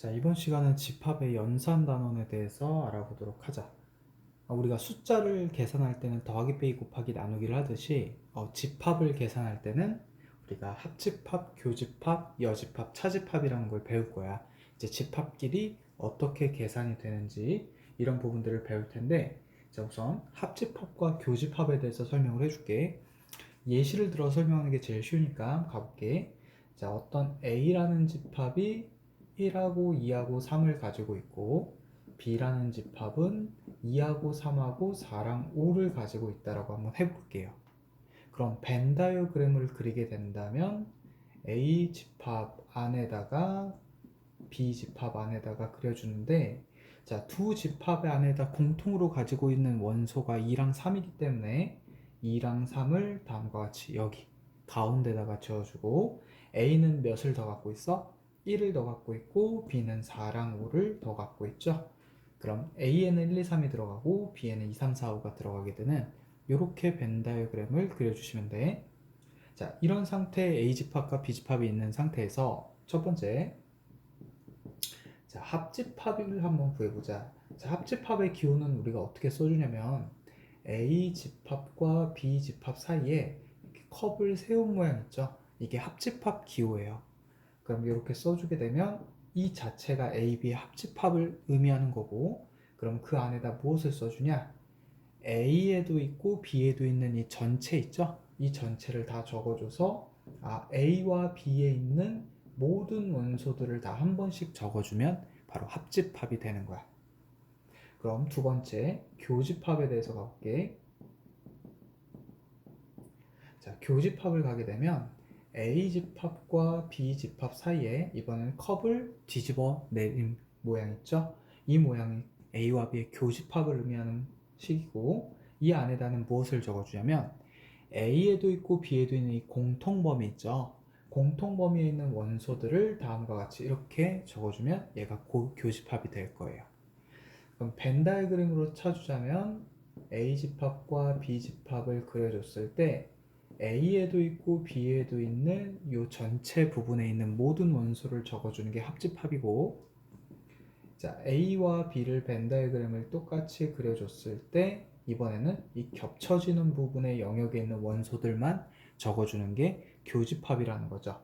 자, 이번 시간은 집합의 연산 단원에 대해서 알아보도록 하자. 우리가 숫자를 계산할 때는 더하기, 빼기, 곱하기, 나누기를 하듯이 집합을 계산할 때는 우리가 합집합, 교집합, 여집합, 차집합이라는 걸 배울 거야. 이제 집합끼리 어떻게 계산이 되는지 이런 부분들을 배울 텐데, 자, 우선 합집합과 교집합에 대해서 설명을 해줄게. 예시를 들어 설명하는 게 제일 쉬우니까 가볼게. 자, 어떤 A라는 집합이 1하고 2하고 3을 가지고 있고 B라는 집합은 2하고 3하고 4랑 5를 가지고 있다라고 한번 해볼게요. 그럼 벤 다이어그램을 그리게 된다면 A 집합 안에다가 B 집합 안에다가 그려주는데, 자, 두 집합의 안에다 공통으로 가지고 있는 원소가 2랑 3이기 때문에 2랑 3을 다음과 같이 여기 가운데다가 지어주고, A는 몇을 더 갖고 있어? 1을 더 갖고 있고 B는 4랑 5를 더 갖고 있죠. 그럼 A에는 1, 2, 3이 들어가고 B에는 2, 3, 4, 5가 들어가게 되는 이렇게 벤 다이어그램을 그려주시면 돼. 자, 이런 상태의 A집합과 B집합이 있는 상태에서 첫 번째, 자, 합집합을 한번 구해보자. 자, 합집합의 기호는 우리가 어떻게 써주냐면 A 집합과 B 집합 사이에 이렇게 컵을 세운 모양 있죠? 이게 합집합 기호예요. 그럼 이렇게 써주게 되면 이 자체가 A, B의 합집합을 의미하는 거고, 그럼 그 안에다 무엇을 써주냐? A에도 있고 B에도 있는 이 전체 있죠? 이 전체를 다 적어줘서 A와 B에 있는 모든 원소들을 다 한 번씩 적어주면 바로 합집합이 되는 거야. 그럼 두 번째, 교집합에 대해서 가볼게. 자, 교집합을 가게 되면 A집합과 B집합 사이에 이번엔 컵을 뒤집어 내린 모양 있죠? 이 모양이 A와 B의 교집합을 의미하는 식이고, 이 안에다는 무엇을 적어주냐면 A에도 있고 B에도 있는 이 공통범위 있죠? 공통범위에 있는 원소들을 다음과 같이 이렇게 적어주면 얘가 교집합이 될 거예요. 그럼 벤 다이어그램으로 쳐주자면 A집합과 B집합을 그려줬을 때 A에도 있고 B에도 있는 이 전체 부분에 있는 모든 원소를 적어주는 게 합집합이고, 자, A와 B를 벤 다이어그램을 똑같이 그려줬을 때 이번에는 이 겹쳐지는 부분의 영역에 있는 원소들만 적어주는 게 교집합이라는 거죠.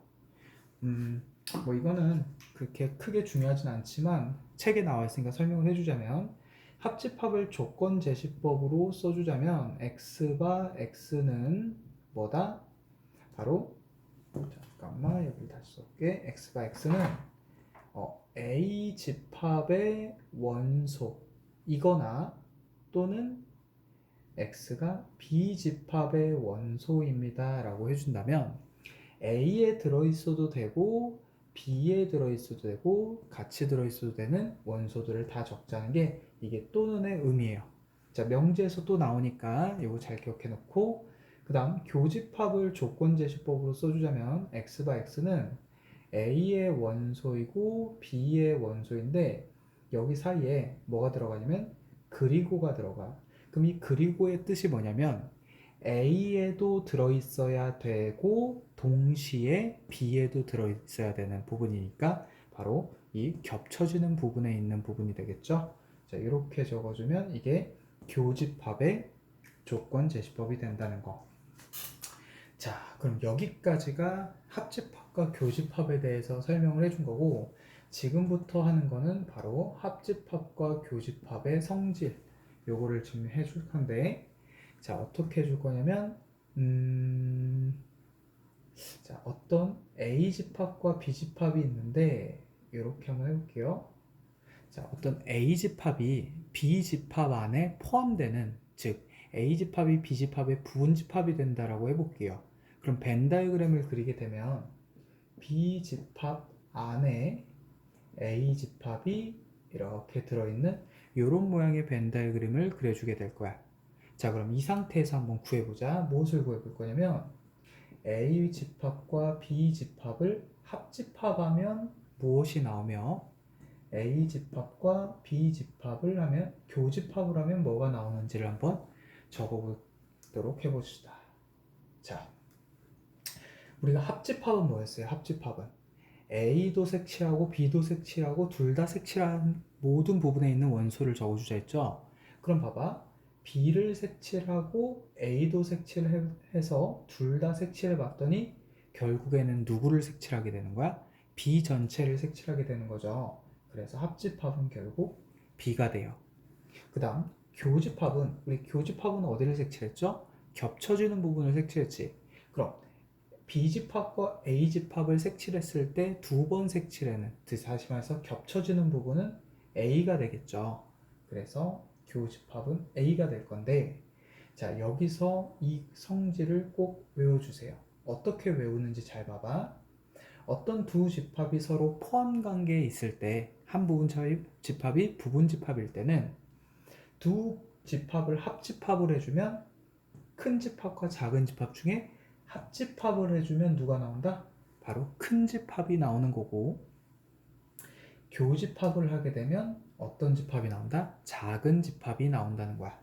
뭐 이거는 그렇게 크게 중요하진 않지만 책에 나와 있으니까 설명을 해주자면, 합집합을 조건 제시법으로 써주자면 x바 x는 뭐다? 바로, 잠깐만 여기 다시 써볼게. x바 x는 A 집합의 원소이거나 또는 x가 B 집합의 원소입니다 라고 해준다면 A에 들어있어도 되고 B에 들어있어도 되고 같이 들어있어도 되는 원소들을 다 적자는 게 이게 또는의 의미예요. 자, 명제에서 또 나오니까 이거 잘 기억해 놓고, 그 다음 교집합을 조건제시법으로 써주자면 x바 x는 A의 원소이고 B의 원소인데 여기 사이에 뭐가 들어가냐면 그리고가 들어가. 그럼 이 그리고의 뜻이 뭐냐면 A에도 들어있어야 되고 동시에 B에도 들어있어야 되는 부분이니까 바로 이 겹쳐지는 부분에 있는 부분이 되겠죠. 자, 이렇게 적어주면 이게 교집합의 조건 제시법이 된다는 거. 자, 그럼 여기까지가 합집합과 교집합에 대해서 설명을 해준 거고, 지금부터 하는 거는 바로 합집합과 교집합의 성질, 요거를 지금 해줄 건데, 자, 어떻게 해줄 거냐면, 자, 어떤 A집합과 B집합이 있는데, 이렇게 한번 해볼게요. 자, 어떤 A집합이 B집합 안에 포함되는, 즉 A집합이 B집합의 부분집합이 된다라고 해볼게요. 그럼 벤 다이어그램을 그리게 되면 B집합 안에 A집합이 이렇게 들어있는 이런 모양의 벤 다이어그램을 그려주게 될 거야. 자, 그럼 이 상태에서 한번 구해보자. 무엇을 구해볼 거냐면 A집합과 B집합을 합집합하면 무엇이 나오며 A집합과 B집합을 하면 교집합을 하면 뭐가 나오는지를 한번 적어보도록 해봅시다. 자, 우리가 합집합은 뭐였어요? 합집합은 A도 색칠하고 B도 색칠하고 둘 다 색칠한 모든 부분에 있는 원소를 적어주자 했죠. 그럼 봐봐. B를 색칠하고 A도 색칠해서 둘 다 색칠해 봤더니 결국에는 누구를 색칠하게 되는 거야? B 전체를 색칠하게 되는 거죠. 그래서 합집합은 결국 B가 돼요. 그 다음 교집합은, 우리 교집합은 어디를 색칠했죠? 겹쳐지는 부분을 색칠했지. 그럼 B집합과 A집합을 색칠했을 때 두 번 색칠에는, 다시 말해서 겹쳐지는 부분은 A가 되겠죠. 그래서 교집합은 A가 될 건데, 자, 여기서 이 성질을 꼭 외워주세요. 어떻게 외우는지 잘 봐봐. 어떤 두 집합이 서로 포함 관계에 있을 때, 한 부분 집합이 부분 집합일 때는 두 집합을 합집합을 해주면 큰 집합과 작은 집합 중에 합집합을 해주면 누가 나온다? 바로 큰 집합이 나오는 거고, 교집합을 하게 되면 어떤 집합이 나온다? 작은 집합이 나온다는 거야.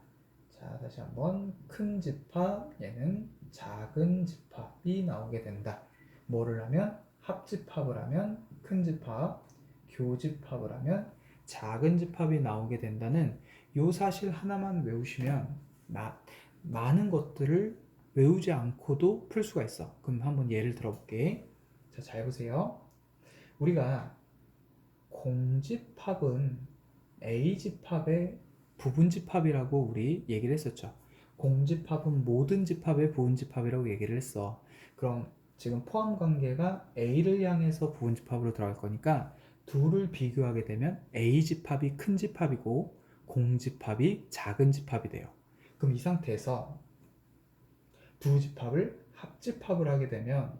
자, 다시 한번 큰 집합, 얘는 작은 집합이 나오게 된다. 뭐를 하면? 합집합을 하면 큰 집합, 교집합을 하면 작은 집합이 나오게 된다는 요 사실 하나만 외우시면 많은 것들을 외우지 않고도 풀 수가 있어. 그럼 한번 예를 들어볼게. 자, 잘 보세요. 우리가 공집합은 A집합의 부분집합이라고 우리 얘기를 했었죠. 공집합은 모든 집합의 부분집합이라고 얘기를 했어. 그럼 지금 포함관계가 A를 향해서 부분집합으로 들어갈 거니까 둘을 비교하게 되면 A집합이 큰 집합이고 공집합이 작은 집합이 돼요. 그럼 이 상태에서 두 집합을 합집합을 하게 되면,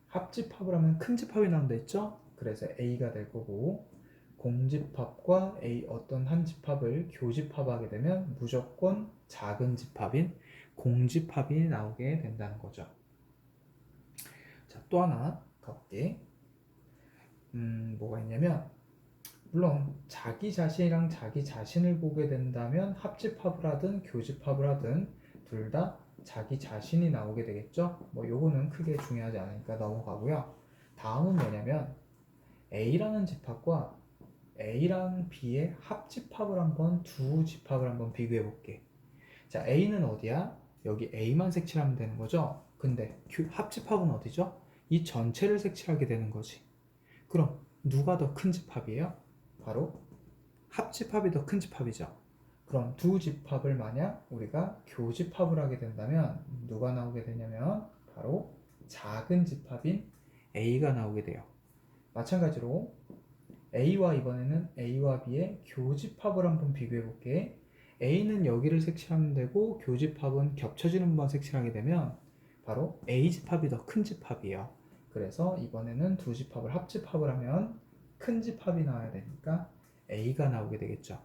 합집합을 하면 큰 집합이 나온다 했죠? 그래서 A가 될 거고, 공집합과 A 어떤 한 집합을 교집합하게 되면 무조건 작은 집합인 공집합이 나오게 된다는 거죠. 자, 또 하나 가볼게. 뭐가 있냐면, 물론 자기 자신이랑 자기 자신을 보게 된다면 합집합을 하든 교집합을 하든 둘 다 자기 자신이 나오게 되겠죠. 뭐 요거는 크게 중요하지 않으니까 넘어가고요. 다음은 뭐냐면 A라는 집합과 A랑 B의 합집합을 한번, 두 집합을 한번 비교해 볼게. 자, A는 어디야? 여기 A만 색칠하면 되는 거죠. 근데 합집합은 어디죠? 이 전체를 색칠하게 되는 거지. 그럼 누가 더 큰 집합이에요? 바로 합집합이 더 큰 집합이죠. 그럼 두 집합을 만약 우리가 교집합을 하게 된다면 누가 나오게 되냐면 바로 작은 집합인 A가 나오게 돼요. 마찬가지로 A와, 이번에는 A와 B의 교집합을 한번 비교해 볼게. A는 여기를 색칠하면 되고 교집합은 겹쳐지는 부분 색칠하게 되면 바로 A집합이 더 큰 집합이에요. 그래서 이번에는 두 집합을 합집합을 하면 큰 집합이 나와야 되니까 A가 나오게 되겠죠.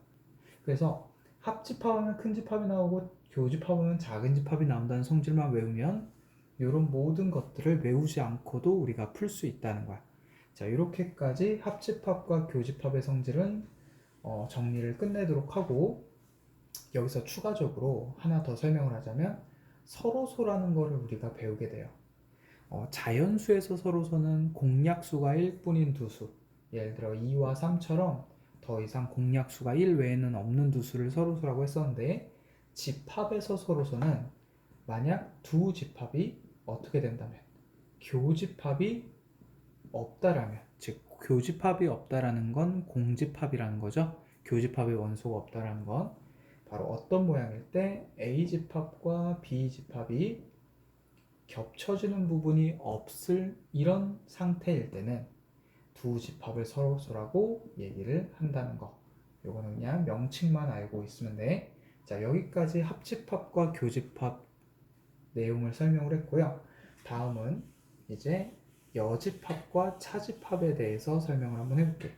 그래서 합집합하면 큰 집합이 나오고 교집합하면 작은 집합이 나온다는 성질만 외우면 이런 모든 것들을 외우지 않고도 우리가 풀 수 있다는 거야. 자, 이렇게까지 합집합과 교집합의 성질은 정리를 끝내도록 하고, 여기서 추가적으로 하나 더 설명을 하자면 서로소라는 거를 우리가 배우게 돼요. 자연수에서 서로소는 공약수가 1뿐인 두수, 예를 들어 2와 3처럼 더 이상 공약수가 1 외에는 없는 두수를 서로소라고 했었는데, 집합에서 서로소는 만약 두 집합이 어떻게 된다면, 교집합이 없다라면, 즉 교집합이 없다라는 건 공집합이라는 거죠. 교집합의 원소가 없다라는 건 바로 어떤 모양일 때 A집합과 B집합이 겹쳐지는 부분이 없을 이런 상태일 때는 두 집합을 서로소라고 얘기를 한다는 거. 요거는 그냥 명칭만 알고 있으면 돼. 자, 여기까지 합집합과 교집합 내용을 설명을 했고요. 다음은 이제 여집합과 차집합에 대해서 설명을 한번 해볼게요.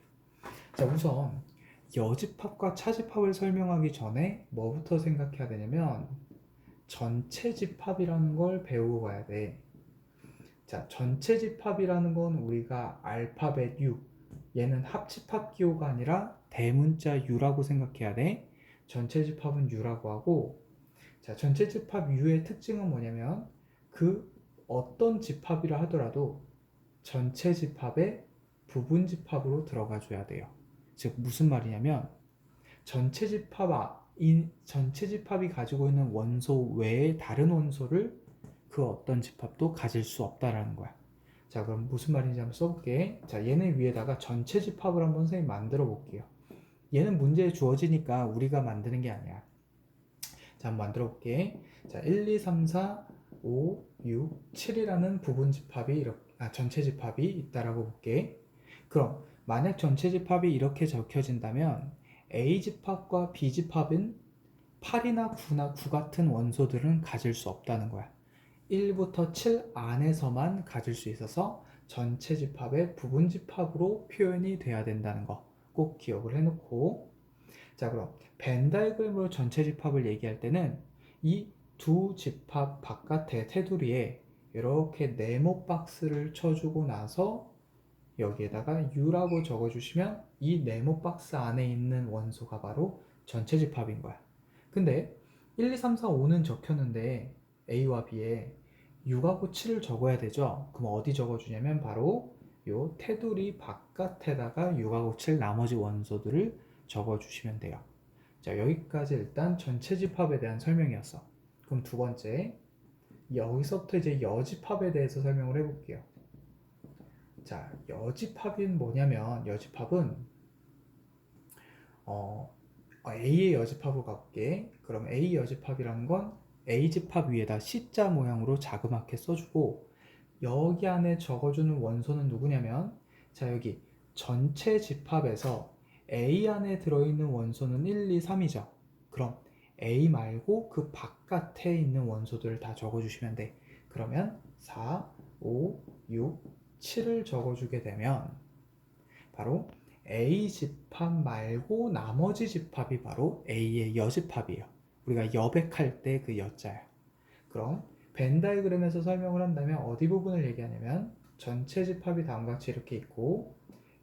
자, 우선 여집합과 차집합을 설명하기 전에 뭐부터 생각해야 되냐면 전체 집합이라는 걸 배우고 가야 돼. 자, 전체 집합이라는 건 우리가 알파벳 U, 얘는 합집합 기호가 아니라 대문자 U라고 생각해야 돼. 전체 집합은 U라고 하고, 자, 전체 집합 U의 특징은 뭐냐면 그 어떤 집합이라 하더라도 전체 집합의 부분 집합으로 들어가 줘야 돼요. 즉 무슨 말이냐면 전체 집합이 가지고 있는 원소 외에 다른 원소를 그 어떤 집합도 가질 수 없다라는 거야. 자, 그럼 무슨 말인지 한번 써볼게. 자, 얘네 위에다가 전체 집합을 한번 선생님 만들어 볼게요. 얘는 문제에 주어지니까 우리가 만드는 게 아니야. 자, 한번 만들어 볼게. 자, 1, 2, 3, 4, 5, 6, 7이라는 부분 집합이 전체 집합이 있다라고 볼게. 그럼 만약 전체 집합이 이렇게 적혀진다면 A 집합과 B 집합은 8이나 9나 9 같은 원소들은 가질 수 없다는 거야. 1부터 7 안에서만 가질 수 있어서 전체 집합의 부분 집합으로 표현이 돼야 된다는 거 꼭 기억을 해놓고, 자, 그럼 벤 다이그램으로 전체 집합을 얘기할 때는 이 두 집합 바깥에 테두리에 이렇게 네모 박스를 쳐주고 나서 여기에다가 U라고 적어주시면 이 네모 박스 안에 있는 원소가 바로 전체 집합인 거야. 근데 1, 2, 3, 4, 5는 적혔는데 A와 B에 6하고 7을 적어야 되죠. 그럼 어디 적어주냐면 바로 요 테두리 바깥에다가 6하고 7 나머지 원소들을 적어주시면 돼요. 자, 여기까지 일단 전체 집합에 대한 설명이었어. 그럼 두 번째, 여기서부터 이제 여집합에 대해서 설명을 해볼게요. 자, 여집합은 뭐냐면 여집합은 A의 여집합으로 가볼게. 그럼 A 여집합이라는 건 A 집합 위에다 C자 모양으로 자그맣게 써주고 여기 안에 적어주는 원소는 누구냐면, 자, 여기 전체 집합에서 A 안에 들어있는 원소는 1, 2, 3이죠. 그럼 A 말고 그 바깥에 있는 원소들을 다 적어주시면 돼. 그러면 4, 5, 6, 7을 적어주게 되면 바로 A 집합 말고 나머지 집합이 바로 A의 여집합이에요. 우리가 여백할 때 그 여자야. 그럼 벤 다이그램에서 설명을 한다면 어디 부분을 얘기하냐면 전체 집합이 다음과 같이 이렇게 있고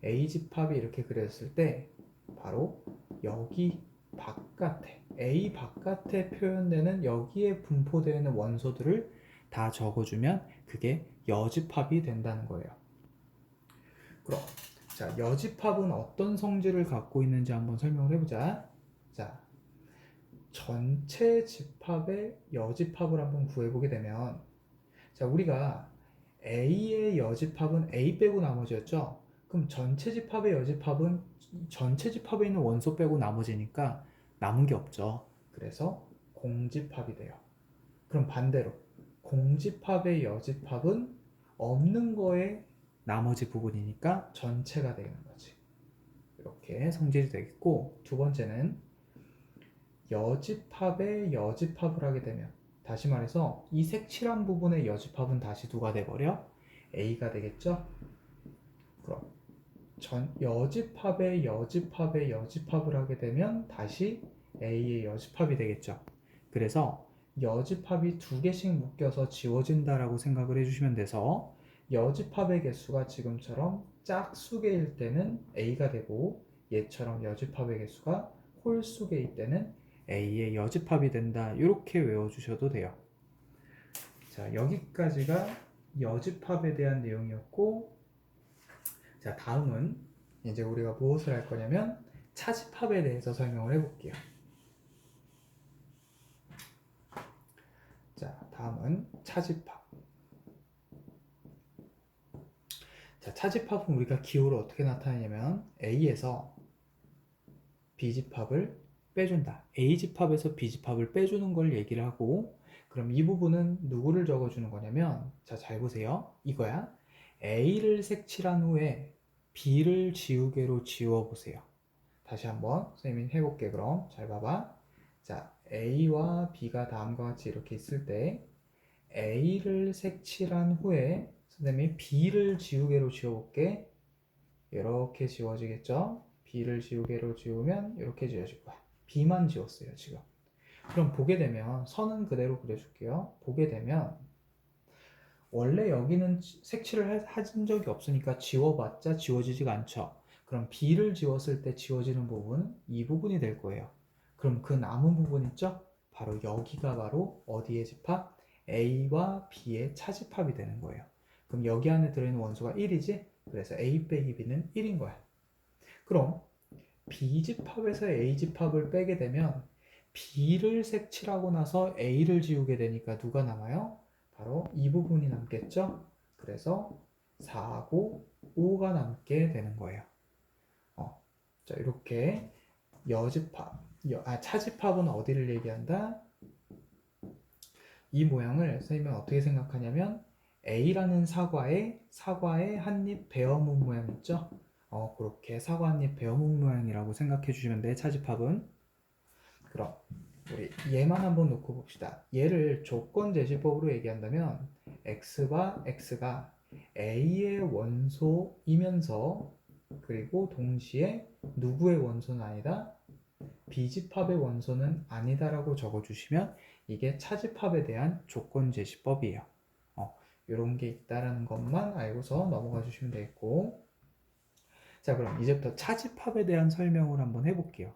A 집합이 이렇게 그려졌을 때 바로 여기 바깥에 A 바깥에 표현되는 여기에 분포되어 있는 원소들을 다 적어주면 그게 여집합이 된다는 거예요. 그럼 자, 여집합은 어떤 성질을 갖고 있는지 한번 설명을 해보자. 자, 전체 집합의 여집합을 한번 구해보게 되면, 자, 우리가 A의 여집합은 A 빼고 나머지였죠. 그럼 전체 집합의 여집합은 전체 집합에 있는 원소 빼고 나머지니까 남은 게 없죠. 그래서 공집합이 돼요. 그럼 반대로 공집합의 여집합은 없는 거에 나머지 부분이니까 전체가 되는 거지. 이렇게 성질이 되겠고, 두 번째는 여집합의 여집합을 하게 되면, 다시 말해서 이 색칠한 부분의 여집합은 다시 누가 돼버려? A가 되겠죠? 그럼 여집합의 여집합의 여집합을 하게 되면 다시 A의 여집합이 되겠죠. 그래서 여집합이 두 개씩 묶여서 지워진다라고 생각을 해주시면 돼서 여집합의 개수가 지금처럼 짝수개일 때는 A가 되고 얘처럼 여집합의 개수가 홀수개일 때는 A의 여집합이 된다. 이렇게 외워주셔도 돼요. 자, 여기까지가 여집합에 대한 내용이었고, 자, 다음은 이제 우리가 무엇을 할 거냐면 차집합에 대해서 설명을 해볼게요. 자, 다음은 차집합. 자, 차집합은 우리가 기호를 어떻게 나타내냐면 A에서 B집합을 빼준다. A집합에서 B집합을 빼주는 걸 얘기를 하고, 그럼 이 부분은 누구를 적어주는 거냐면, 자, 잘 보세요. 이거야. A를 색칠한 후에 B를 지우개로 지워보세요. 다시 한번 선생님이 해볼게. 그럼 잘 봐봐. 자, A와 B가 다음과 같이 이렇게 있을 때 A를 색칠한 후에 선생님이 B를 지우개로 지워볼게. 이렇게 지워지겠죠? B를 지우개로 지우면 이렇게 지워질 거야. B만 지웠어요, 지금. 그럼 보게 되면 선은 그대로 그려줄게요. 보게 되면 원래 여기는 색칠을 하신 적이 없으니까 지워봤자 지워지지가 않죠. 그럼 B를 지웠을 때 지워지는 부분은 이 부분이 될 거예요. 그럼 그 남은 부분 있죠? 바로 여기가 바로 어디의 집합? A와 B의 차집합이 되는 거예요. 그럼 여기 안에 들어있는 원소가 1이지? 그래서 A 빼기 B는 1인 거야. 그럼 B집합에서 A집합을 빼게 되면 B를 색칠하고 나서 A를 지우게 되니까 누가 남아요? 바로 이 부분이 남겠죠? 그래서 4하고 5가 남게 되는 거예요. 자, 이렇게 차집합은 어디를 얘기한다? 이 모양을 선생님은 어떻게 생각하냐면 A라는 사과의 한입 베어문 모양 있죠? 그렇게 사과 한입 베어문 모양이라고 생각해 주시면 돼, 차집합은. 그럼 우리 얘만 한번 놓고 봅시다. 얘를 조건 제시법으로 얘기한다면 x가 a의 원소이면서 그리고 동시에 누구의 원소는 아니다? B집합의 원소는 아니다라고 적어주시면 이게 차집합에 대한 조건 제시법이에요. 이런 게 있다라는 것만 알고서 넘어가 주시면 되겠고, 자, 그럼 이제부터 차집합에 대한 설명을 한번 해볼게요.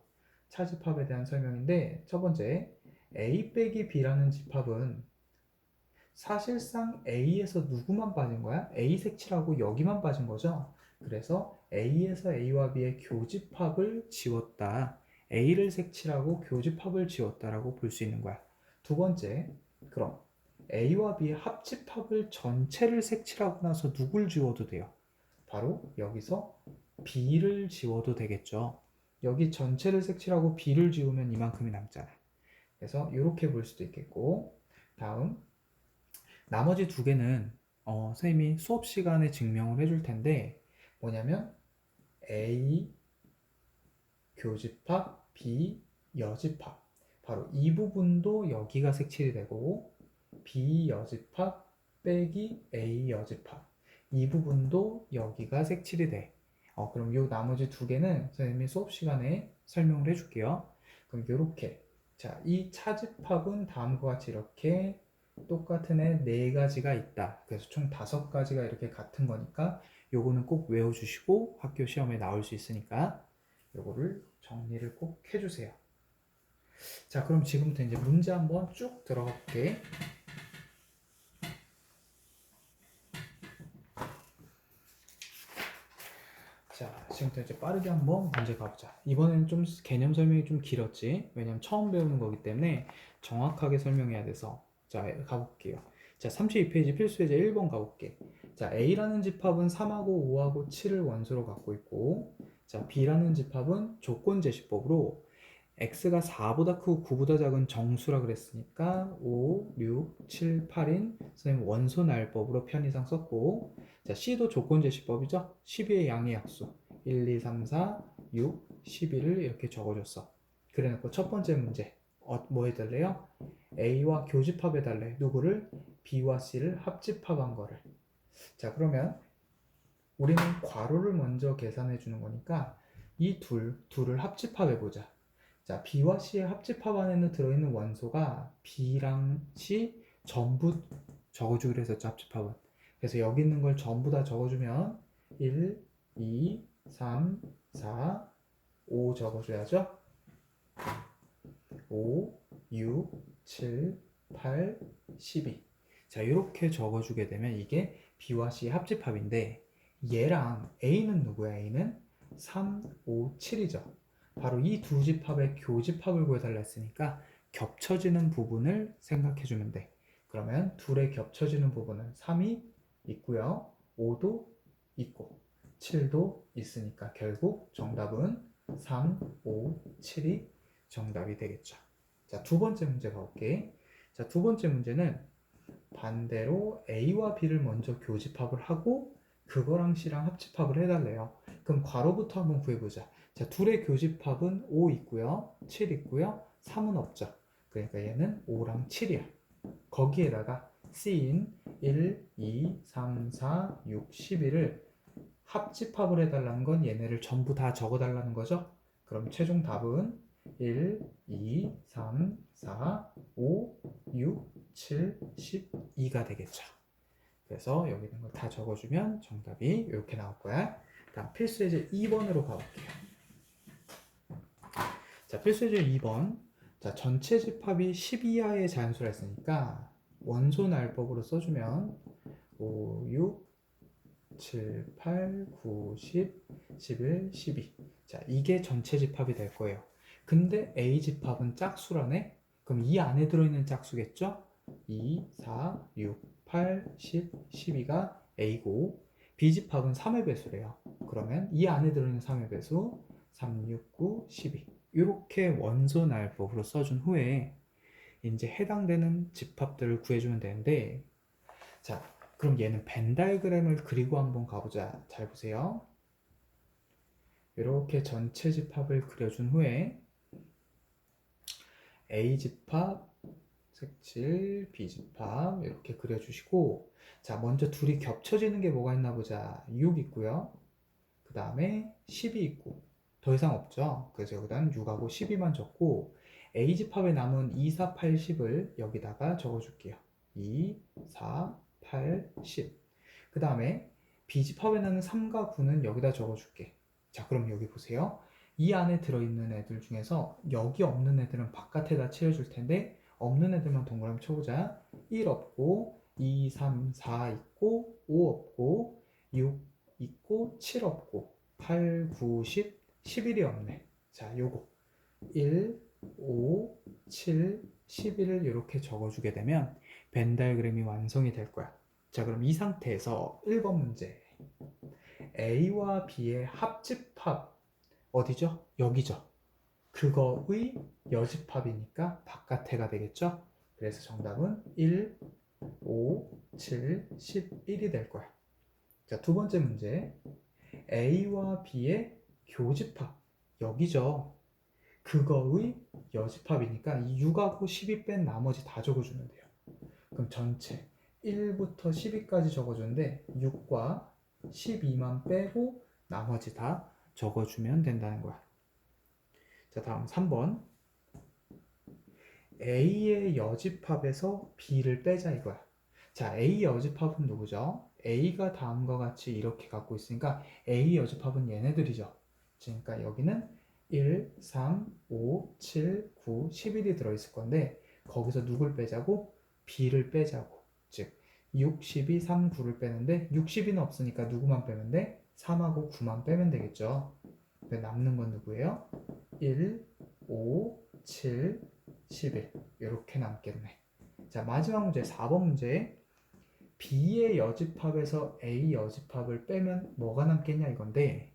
차집합에 대한 설명인데, 첫 번째, A 빼기 B라는 집합은 사실상 A에서 누구만 빠진 거야? A 색칠하고 여기만 빠진 거죠? 그래서 A에서 A와 B의 교집합을 지웠다. A를 색칠하고 교집합을 지웠다라고 볼 수 있는 거야. 두 번째, 그럼 A와 B의 합집합을 전체를 색칠하고 나서 누굴 지워도 돼요? 바로 여기서 B를 지워도 되겠죠. 여기 전체를 색칠하고 B를 지우면 이만큼이 남잖아. 그래서 이렇게 볼 수도 있겠고, 다음 나머지 두 개는 선생님이 수업 시간에 증명을 해줄 텐데 뭐냐면 A 교집합, B 여집합, 바로 이 부분도 여기가 색칠이 되고 B 여집합 빼기 A 여집합, 이 부분도 여기가 색칠이 돼. 그럼 이 나머지 두 개는 선생님이 수업 시간에 설명을 해줄게요. 그럼 이렇게, 자, 이 차집합은 다음과 같이 이렇게 똑같은 애 네 가지가 있다. 그래서 총 5가지가 이렇게 같은 거니까 요거는 꼭 외워주시고 학교 시험에 나올 수 있으니까 요거를 정리를 꼭 해주세요. 자, 그럼 지금부터 이제 문제 한번 쭉 들어가 볼게. 자, 지금부터 이제 빠르게 한번 문제 가보자. 이번에는 좀 개념 설명이 좀 길었지. 왜냐면 처음 배우는 거기 때문에 정확하게 설명해야 돼서. 자, 가볼게요. 자, 32페이지 필수 예제 1번 가볼게. 자, A라는 집합은 3하고 5하고 7을 원소로 갖고 있고, 자, B라는 집합은 조건 제시법으로 x가 4보다 크고 9보다 작은 정수라 그랬으니까 5, 6, 7, 8인 선생님 원소 나열법으로 편의상 썼고, 자, C도 조건 제시법이죠. 12의 양의 약수 1, 2, 3, 4, 6, 11을 이렇게 적어줬어. 그래놓고 첫 번째 문제 뭐 해달래요? A와 교집합해달래. 누구를? B와 C를 합집합한 거를. 자, 그러면 우리는 괄호를 먼저 계산해 주는 거니까 이 둘을 합집합해보자. 자, B와 C의 합집합 안에는 들어있는 원소가 B랑 C 전부 적어주기로 했었죠, 합집합은. 그래서 여기 있는 걸 전부 다 적어주면 1, 2, 3, 4, 5 적어줘야죠. 5, 6, 7, 8, 12. 자, 이렇게 적어주게 되면 이게 B와 C의 합집합인데 얘랑 A는 누구야? A는 3, 5, 7이죠. 바로 이 두 집합의 교집합을 구해달라 했으니까 겹쳐지는 부분을 생각해주면 돼. 그러면 둘의 겹쳐지는 부분은 3이 있고요. 5도 있고 7도 있으니까 결국 정답은 3, 5, 7이 정답이 되겠죠. 자, 두 번째 문제 가볼게. 자, 두 번째 문제는 반대로 A와 B를 먼저 교집합을 하고 그거랑 C랑 합집합을 해달래요. 그럼 괄호부터 한번 구해보자. 자, 둘의 교집합은 5 있고요, 7 있고요, 3은 없죠. 그러니까 얘는 5랑 7이야. 거기에다가 C인 1, 2, 3, 4, 6, 11을 합집합을 해달라는 건 얘네를 전부 다 적어달라는 거죠. 그럼 최종 답은 1, 2, 3, 4, 5, 6, 7, 12가 되겠죠. 그래서 여기 있는 걸 다 적어주면 정답이 이렇게 나올 거야. 다음 필수 예제 2번으로 가볼게요. 자, 필수 예제 2번. 자, 전체 집합이 10 이하의 자연수라 했으니까 원소 나열법으로 써주면 5, 6, 7, 8, 9, 10, 11, 12. 자, 이게 전체 집합이 될 거예요. 근데 A 집합은 짝수라네? 그럼 이 안에 들어있는 짝수겠죠? 2, 4, 6, 8, 10, 12가 A고 B 집합은 3의 배수래요. 그러면 이 안에 들어있는 3의 배수 3, 6, 9, 12. 이렇게 원소날법으로 써준 후에 이제 해당되는 집합들을 구해주면 되는데, 자, 그럼 얘는 벤 다이어그램을 그리고 한번 가보자. 잘 보세요. 이렇게 전체 집합을 그려준 후에 A 집합, 색칠, B 집합 이렇게 그려주시고, 자, 먼저 둘이 겹쳐지는 게 뭐가 있나 보자. 6 있고요. 그 다음에 10이 있고 더 이상 없죠. 그래서 여기다는 6하고 12만 적고 A 집합에 남은 2, 4, 8, 10을 여기다가 적어줄게요. 2, 4, 8, 10. 그 다음에 B 집합에 남은 3과 9는 여기다 적어줄게. 자, 그럼 여기 보세요. 이 안에 들어있는 애들 중에서 여기 없는 애들은 바깥에다 채워줄 텐데 없는 애들만 동그라미 쳐보자. 1 없고 2, 3, 4 있고 5 없고 6 있고 7 없고 8, 9, 10, 11이 없네. 자, 요거 1, 5, 7, 11을 이렇게 적어주게 되면 벤 다이어그램이 완성이 될 거야. 자, 그럼 이 상태에서 1번 문제. A와 B의 합집합 어디죠? 여기죠. 그거의 여집합이니까 바깥에가 되겠죠? 그래서 정답은 1, 5, 7, 11이 될 거야. 자, 두 번째 문제. A와 B의 교집합 여기죠. 그거의 여집합이니까 이 6하고 12 뺀 나머지 다 적어주면 돼요. 그럼 전체 1부터 12까지 적어주는데 6과 12만 빼고 나머지 다 적어주면 된다는 거야. 자, 다음 3번. A의 여집합에서 B를 빼자 이거야. 자, A 여집합은 누구죠? A가 다음과 같이 이렇게 갖고 있으니까 A 여집합은 얘네들이죠. 그러니까 여기는 1, 3, 5, 7, 9, 11이 들어있을 건데 거기서 누굴 빼자고? B를 빼자고. 즉 6, 12, 3, 9를 빼는데 6, 12는 없으니까 누구만 빼면 돼? 3하고 9만 빼면 되겠죠. 남는 건 누구예요? 1, 5, 7, 11 이렇게 남겠네. 자, 마지막 문제 4번 문제. B의 여집합에서 A 여집합을 빼면 뭐가 남겠냐 이건데,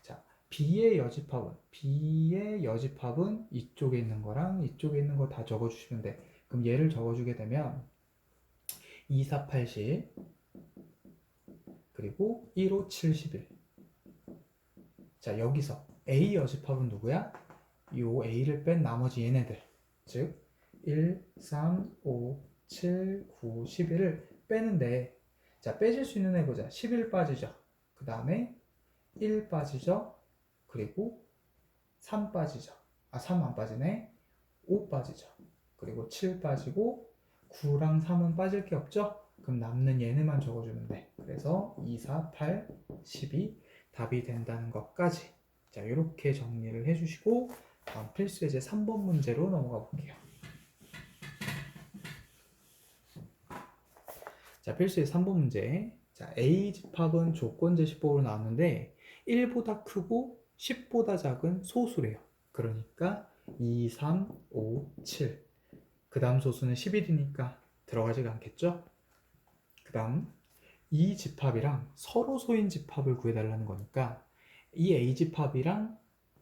자, B의 여집합은 이쪽에 있는 거랑 이쪽에 있는 거 다 적어주시면 돼. 그럼 얘를 적어주게 되면 2, 4, 8, 10 그리고 1, 5, 7, 11. 자, 여기서 A 여집합은 누구야? 요 A를 뺀 나머지 얘네들, 즉 1, 3, 5, 7, 9, 11을 빼는데, 자, 빼질 수 있는 애 보자. 11 빠지죠. 그 다음에 1 빠지죠. 그리고 3 빠지죠. 3 안 빠지네. 5 빠지죠. 그리고 7 빠지고 9랑 3은 빠질 게 없죠. 그럼 남는 얘네만 적어주면 돼. 그래서 2, 4, 8, 12 답이 된다는 것까지. 자, 이렇게 정리를 해주시고 다음 필수 예제 3번 문제로 넘어가 볼게요. 자, 필수 예제 3번 문제. 자, A 집합은 조건 제시법으로 나왔는데 1보다 크고 10보다 작은 소수래요. 그러니까 2, 3, 5, 7. 그 다음 소수는 11이니까 들어가지가 않겠죠? 그 다음 이 집합이랑 서로소인 집합을 구해달라는 거니까 이 A 집합이랑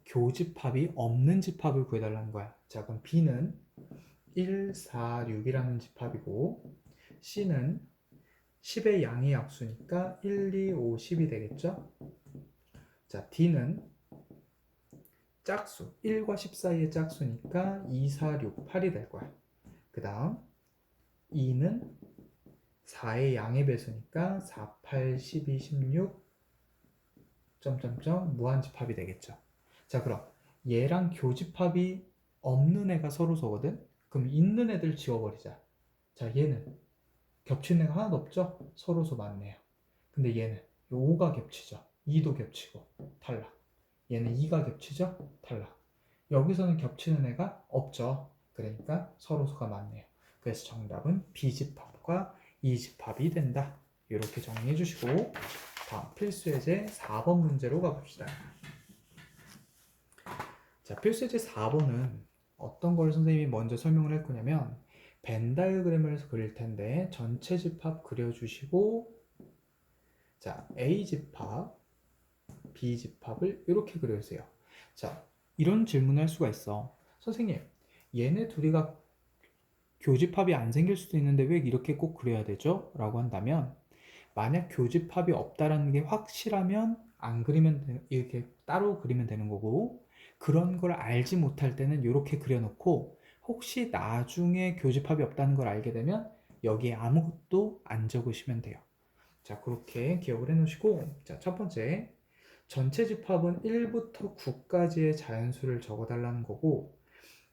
교집합이 없는 집합을 구해달라는 거야. 자, 그럼 B는 1, 4, 6이라는 집합이고 C는 10의 양의 약수니까 1, 2, 5, 10이 되겠죠? 자, D는 짝수 1과 10 사이의 짝수니까 2, 4, 6, 8이 될 거야. 그 다음 E는 4의 양의 배수니까 4, 8, 12, 16 점점점 무한집합이 되겠죠. 자, 그럼 얘랑 교집합이 없는 애가 서로소거든? 그럼 있는 애들 지워버리자. 자, 얘는 겹치는 애가 하나도 없죠? 서로소 맞네요. 근데 얘는 5가 겹치죠. 2도 겹치고 탈락. 얘는 2가 겹치죠? 탈락. 여기서는 겹치는 애가 없죠. 그러니까 서로소가 맞네요. 그래서 정답은 B집합과 E집합이 된다. 이렇게 정리해 주시고 다음 필수 예제 4번 문제로 가봅시다. 자, 필수 예제 4번은 어떤 걸 선생님이 먼저 설명을 할 거냐면 벤 다이어그램을 그릴 텐데 전체 집합 그려주시고, 자, A 집합, B 집합을 이렇게 그려주세요. 자, 이런 질문을 할 수가 있어. 선생님, 얘네 둘이가 교집합이 안 생길 수도 있는데 왜 이렇게 꼭 그려야 되죠? 라고 한다면, 만약 교집합이 없다라는 게 확실하면 안 그리면 이렇게 따로 그리면 되는 거고, 그런 걸 알지 못할 때는 이렇게 그려놓고, 혹시 나중에 교집합이 없다는 걸 알게 되면 여기에 아무것도 안 적으시면 돼요. 자, 그렇게 기억을 해 놓으시고, 자, 첫 번째, 전체 집합은 1부터 9까지의 자연수를 적어달라는 거고,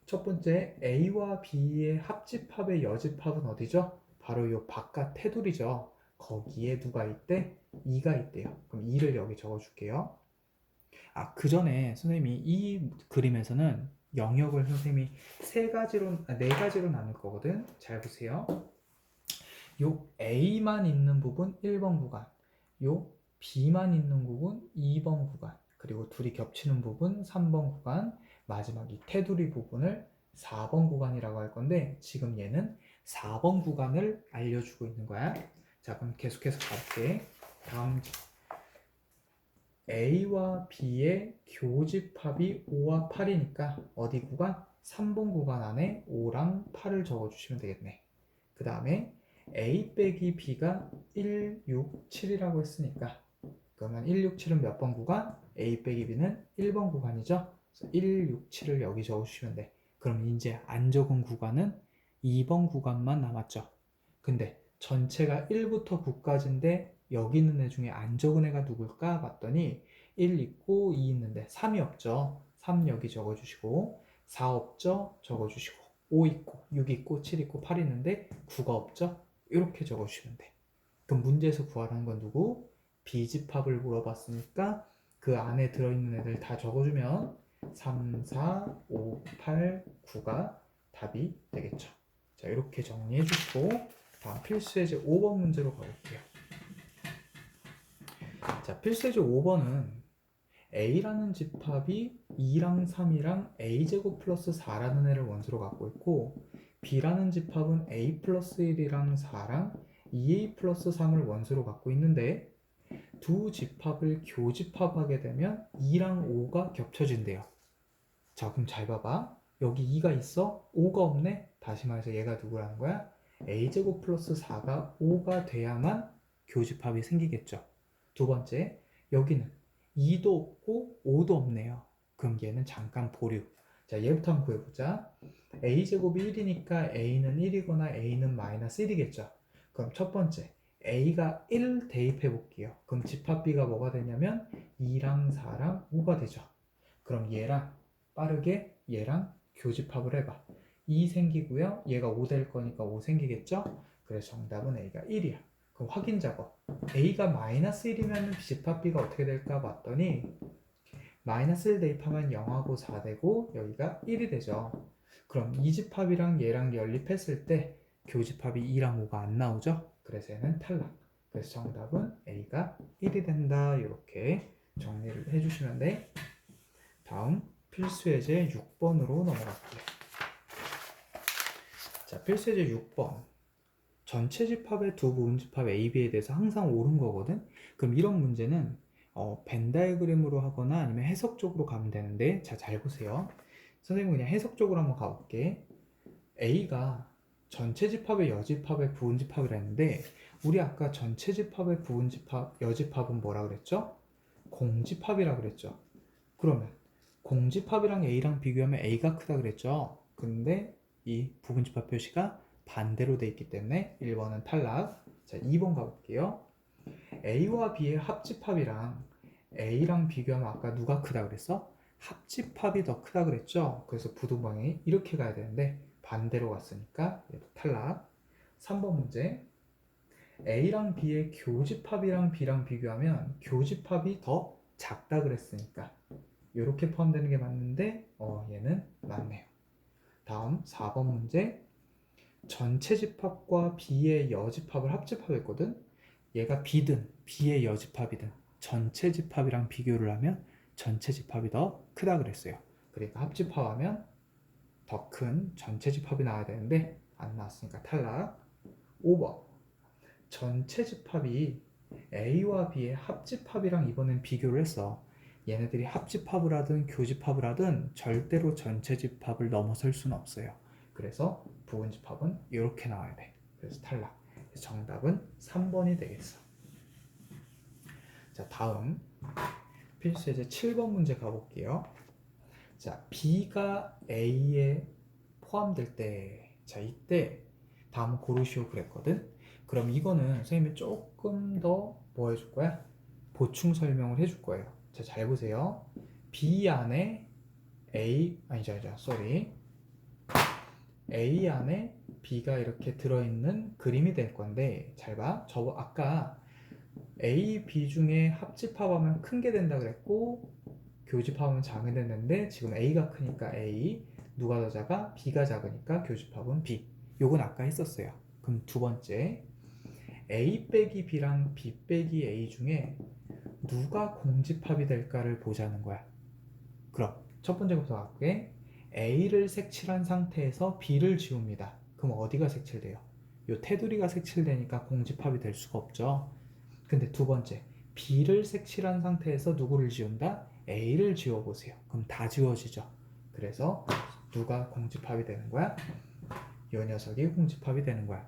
첫 번째 A와 B의 합집합의 여집합은 어디죠? 바로 이 바깥 테두리죠. 거기에 누가 있대? 2가 있대요. 그럼 2를 여기 적어줄게요. 아, 그 전에 선생님이 이 그림에서는 영역을 선생님이 네 가지로 나눌 거거든. 잘 보세요. 요 A만 있는 부분 1번 구간, 요 B만 있는 부분 2번 구간, 그리고 둘이 겹치는 부분 3번 구간, 마지막 이 테두리 부분을 4번 구간이라고 할 건데, 지금 얘는 4번 구간을 알려주고 있는 거야. 자, 그럼 계속해서 가볼게. 다음, A와 B의 교집합이 5와 8이니까 어디 구간? 3번 구간 안에 5랑 8을 적어주시면 되겠네. 그 다음에 A 빼기 B가 1, 6, 7이라고 했으니까, 그러면 1, 6, 7은 몇 번 구간? A 빼기 B는 1번 구간이죠. 그래서 1, 6, 7을 여기 적어주시면 돼. 그럼 이제 안 적은 구간은 2번 구간만 남았죠. 근데 전체가 1부터 9까지인데 여기 있는 애 중에 안 적은 애가 누굴까 봤더니 1 있고 2 있는데 3이 없죠. 3 여기 적어주시고, 4 없죠? 적어주시고, 5 있고 6 있고 7 있고 8 있는데 9가 없죠? 이렇게 적어주시면 돼. 그럼 문제에서 구하라는 건 누구? B집합을 물어봤으니까 그 안에 들어있는 애들 다 적어주면 3, 4, 5, 8, 9가 답이 되겠죠. 자, 이렇게 정리해 주시고 다음 필수예제 5번 문제로 가볼게요. 자, 필수예제 5번은 A라는 집합이 2랑 3이랑 A제곱 플러스 4라는 애를 원소로 갖고 있고, B라는 집합은 A 플러스 1이랑 4랑 2A 플러스 3을 원소로 갖고 있는데, 두 집합을 교집합하게 되면 2랑 5가 겹쳐진대요. 자, 그럼 잘 봐봐. 여기 2가 있어? 5가 없네? 다시 말해서 얘가 누구라는 거야? A제곱 플러스 4가 5가 돼야만 교집합이 생기겠죠. 두 번째, 여기는 2도 없고 5도 없네요. 그럼 얘는 잠깐 보류. 자, 얘부터 한번 구해보자. A제곱이 1이니까 A는 1이거나 A는 마이너스 1이겠죠. 그럼 첫 번째, A가 1 대입해 볼게요. 그럼 집합 B가 뭐가 되냐면 2랑 4랑 5가 되죠. 그럼 얘랑 빠르게 얘랑 교집합을 해봐. 2 생기고요. 얘가 5 될 거니까 5 생기겠죠? 그래서 정답은 A가 1이야. 그럼 확인 작업. A가 마이너스 1이면 집합 B가 어떻게 될까 봤더니 마이너스 1 대입하면 0하고 4 되고 여기가 1이 되죠. 그럼 이 집합이랑 얘랑 연립했을 때 교집합이 2랑 5가 안 나오죠? 그래서 얘는 탈락. 그래서 정답은 A가 1이 된다. 이렇게 정리를 해주시면 돼. 다음 필수예제 6번으로 넘어갈게요. 자, 필수예제 6번. 전체 집합의 두 부분 집합 A, B에 대해서 항상 옳은 거거든? 그럼 이런 문제는 벤 다이어그램으로 하거나 아니면 해석적으로 가면 되는데, 자, 잘 보세요. 선생님은 그냥 해석적으로 한번 가볼게. A가 전체 집합의 여집합의 부분 집합이라 했는데, 우리 아까 전체 집합의 부분 집합, 여집합은 뭐라 그랬죠? 공집합이라 그랬죠. 그러면 공집합이랑 A랑 비교하면 A가 크다 그랬죠. 근데 이 부분집합 표시가 반대로 돼 있기 때문에 1번은 탈락. 자, 2번 가볼게요. A와 B의 합집합이랑 A랑 비교하면 아까 누가 크다 그랬어? 합집합이 더 크다 그랬죠. 그래서 부등방향이 이렇게 가야 되는데 반대로 갔으니까 얘도 탈락. 3번 문제. A랑 B의 교집합이랑 B랑 비교하면 교집합이 더 작다 그랬으니까 이렇게 포함되는 게 맞는데 얘는 맞네요. 다음 4번 문제. 전체 집합과 B의 여집합을 합집합했거든. 얘가 B든 B의 여집합이든 전체 집합이랑 비교를 하면 전체 집합이 더 크다 그랬어요. 그러니까 합집합하면 더 큰 전체 집합이 나와야 되는데 안 나왔으니까 탈락. 5번 전체 집합이 A와 B의 합집합이랑 이번엔 비교를 했어. 얘네들이 합집합을 하든 교집합을 하든 절대로 전체 집합을 넘어설 수는 없어요. 그래서 부분집합은 이렇게 나와야 돼. 그래서 탈락. 정답은 3번이 되겠어. 자, 다음 필수예제 7번 문제 가볼게요. 자, B가 A에 포함될 때, 자, 이때 다음 고르시오 그랬거든. 그럼 이거는 선생님이 조금 더 뭐 해줄 거야? 보충 설명을 해줄 거예요. 자, 잘 보세요. B 안에 sorry. A 안에 B가 이렇게 들어있는 그림이 될 건데, 잘 봐. 아까 A, B 중에 합집합하면 큰 게 된다 그랬고, 교집합은 작은 게 됐는데, 지금 A가 크니까 A, 누가 더 작아? B가 작으니까 교집합은 B. 요건 아까 했었어요. 그럼 두 번째, A 빼기 B랑 B 빼기 A 중에 누가 공집합이 될까를 보자는 거야. 그럼 첫 번째부터 갈게. A를 색칠한 상태에서 B를 지웁니다. 그럼 어디가 색칠돼요? 요 테두리가 색칠되니까 공집합이 될 수가 없죠. 근데 두 번째, B를 색칠한 상태에서 누구를 지운다? A를 지워보세요. 그럼 다 지워지죠. 그래서 누가 공집합이 되는 거야? 요 녀석이 공집합이 되는 거야.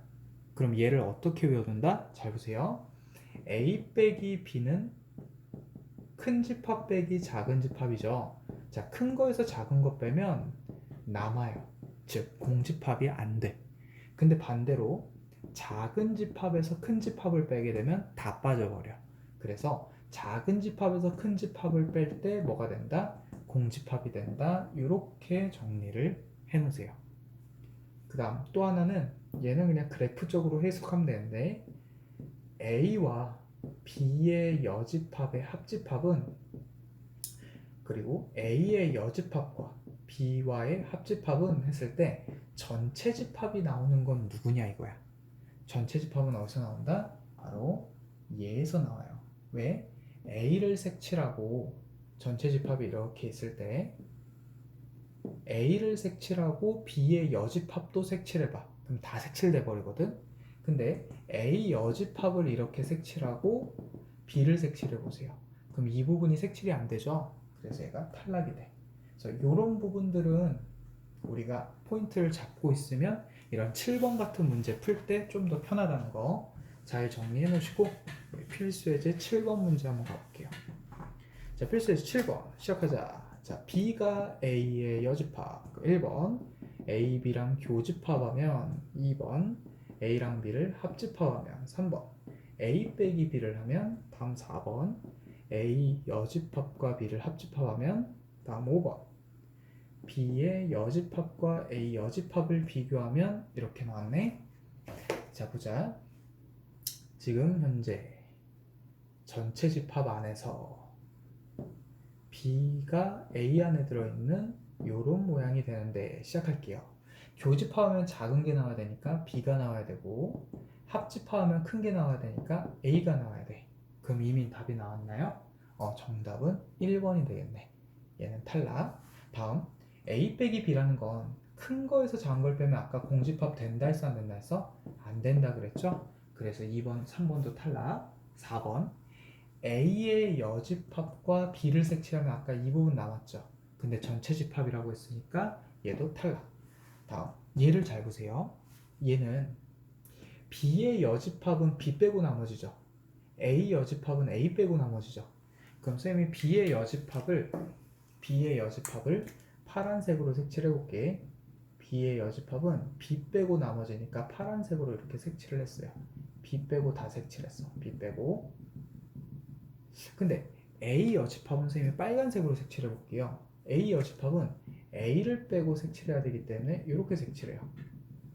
그럼 얘를 어떻게 외워둔다? 잘 보세요. A 빼기 B는 큰 집합 빼기 작은 집합이죠. 자, 큰 거에서 작은 거 빼면 남아요. 즉, 공집합이 안 돼. 근데 반대로 작은 집합에서 큰 집합을 빼게 되면 다 빠져버려. 그래서 작은 집합에서 큰 집합을 뺄 때 뭐가 된다? 공집합이 된다. 이렇게 정리를 해놓으세요. 그 다음 또 하나는 얘는 그냥 그래프적으로 해석하면 되는데 A와 B의 여집합의 합집합은 그리고 A의 여집합과 B와의 합집합은 했을 때 전체 집합이 나오는 건 누구냐 이거야. 전체 집합은 어디서 나온다? 바로 얘에서 나와요. 왜? A를 색칠하고 전체 집합이 이렇게 있을 때 A를 색칠하고 B의 여집합도 색칠해봐. 그럼 다 색칠돼 버리거든? 근데 A 여집합을 이렇게 색칠하고 B를 색칠해 보세요. 그럼 이 부분이 색칠이 안 되죠? 그래서 얘가 탈락이 돼. 그래서 이런 부분들은 우리가 포인트를 잡고 있으면 이런 7번 같은 문제 풀 때 좀 더 편하다는 거 잘 정리해 놓으시고 우리 필수예제 7번 문제 한번 가볼게요. 자, 필수예제 7번 시작하자. 자, B가 A의 여집합 1번, A, B랑 교집합하면 2번, A랑 B를 합집합하면 3번, A 빼기 B를 하면 다음 4번, A 여집합과 B를 합집합하면 다음 5번, B의 여집합과 A 여집합을 비교하면 이렇게 나왔네. 자, 보자. 지금 현재 전체 집합 안에서 B가 A 안에 들어있는 요런 모양이 되는데 시작할게요. 교집합하면 작은 게 나와야 되니까 B가 나와야 되고 합집합하면 큰 게 나와야 되니까 A가 나와야 돼. 그럼 이미 답이 나왔나요? 정답은 1번이 되겠네. 얘는 탈락. 다음 A 빼기 B라는 건 큰 거에서 작은 걸 빼면 아까 공집합 된다 했어 안 된다 했어? 안 된다 그랬죠? 그래서 2번, 3번도 탈락. 4번 A의 여집합과 B를 색칠하면 아까 이 부분 남았죠? 근데 전체 집합이라고 했으니까 얘도 탈락. 다음 얘를 잘 보세요. 얘는 B의 여집합은 B 빼고 나머지죠. A 여집합은 A 빼고 나머지죠. 그럼 쌤이 B의 여집합을 파란색으로 색칠해 볼게. B의 여집합은 B 빼고 나머지니까 파란색으로 이렇게 색칠을 했어요. B 빼고 다 색칠했어. B 빼고. 근데 A 여집합은 선생님이 빨간색으로 색칠해 볼게요. A 여집합은 A를 빼고 색칠해야 되기 때문에 이렇게 색칠해요.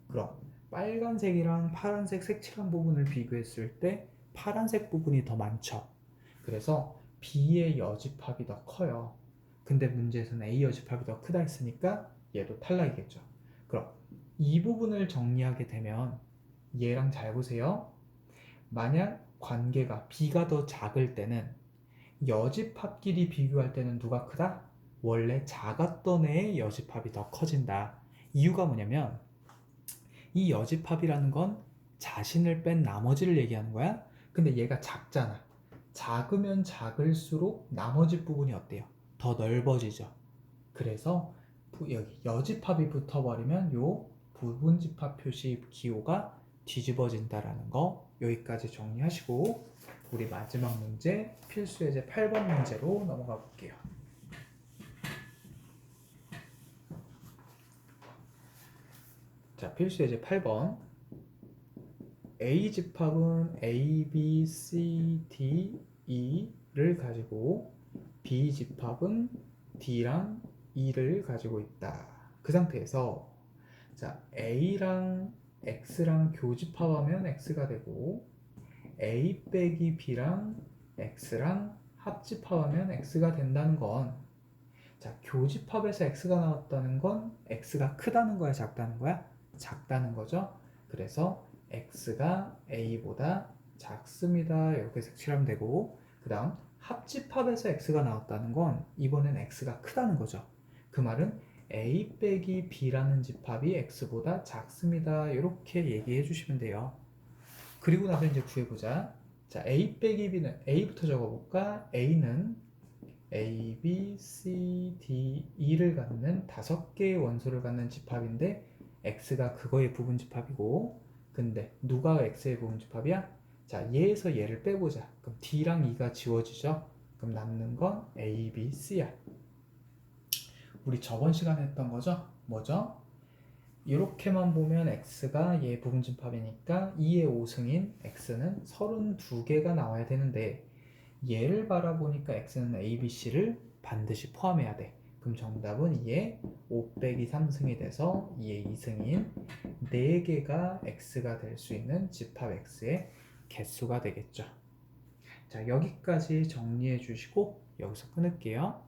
그럼 빨간색이랑 파란색 색칠한 부분을 비교했을 때 파란색 부분이 더 많죠. 그래서 B의 여집합이 더 커요. 근데 문제에서는 A 여집합이 더 크다 했으니까 얘도 탈락이겠죠. 그럼 이 부분을 정리하게 되면 얘랑 잘 보세요. 만약 관계가 B가 더 작을 때는 여집합끼리 비교할 때는 누가 크다? 원래 작았던 애의 여집합이 더 커진다. 이유가 뭐냐면 이 여집합이라는 건 자신을 뺀 나머지를 얘기하는 거야. 근데 얘가 작잖아. 작으면 작을수록 나머지 부분이 어때요? 더 넓어지죠. 그래서 여기 여집합이 붙어버리면 요 부분집합 표시 기호가 뒤집어진다라는 거 여기까지 정리하시고 우리 마지막 문제 필수 예제 8번 문제로 넘어가 볼게요. 자, 필수 예제 8번. A 집합은 A, B, C, D, E를 가지고 B 집합은 D랑 E를 가지고 있다. 그 상태에서 자, A랑 X랑 교집합하면 X가 되고 A 빼기 B랑 X랑 합집합하면 X가 된다는 건 자, 교집합에서 X가 나왔다는 건 X가 크다는 거야, 작다는 거야? 작다는 거죠. 그래서 X가 A보다 작습니다. 이렇게 색칠하면 되고 그 다음 합집합에서 X가 나왔다는 건 이번엔 X가 크다는 거죠. 그 말은 A 빼기 B라는 집합이 X보다 작습니다. 이렇게 얘기해 주시면 돼요. 그리고 나서 이제 구해보자. 자, A 빼기 B는 A부터 적어볼까? A는 A, B, C, D, E를 갖는 5개의 원소를 갖는 집합인데 X가 그거의 부분집합이고 근데 누가 X의 부분집합이야? 자, 얘에서 얘를 빼보자. 그럼 D랑 E가 지워지죠? 그럼 남는 건 A, B, C야. 우리 저번 시간에 했던 거죠? 뭐죠? 이렇게만 보면 X가 얘 부분집합이니까 2의 5승인 X는 32개가 나와야 되는데 얘를 바라보니까 X는 A, B, C를 반드시 포함해야 돼. 그럼 정답은 2의 5 빼기 3승이 돼서 2의 2승인 4개가 X가 될 수 있는 집합 X의 개수가 되겠죠. 자, 여기까지 정리해 주시고 여기서 끊을게요.